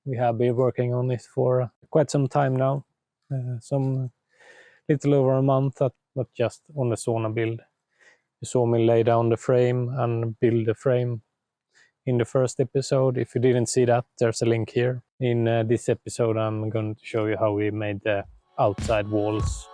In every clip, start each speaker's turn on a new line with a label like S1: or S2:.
S1: We have been working on it for quite some time now, some little over a month, but just on the sauna build. You saw me lay down the frame and build the frame in the first episode. If you didn't see that, there's a link here. In this episode, I'm going to show you how we made the outside walls.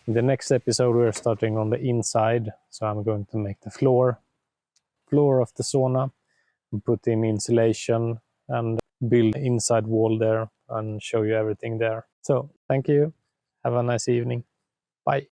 S1: In the next episode we're starting on the inside, so I'm going to make the floor of the sauna and put in insulation and build the inside wall there and show you everything there. So thank you, have a nice evening, bye.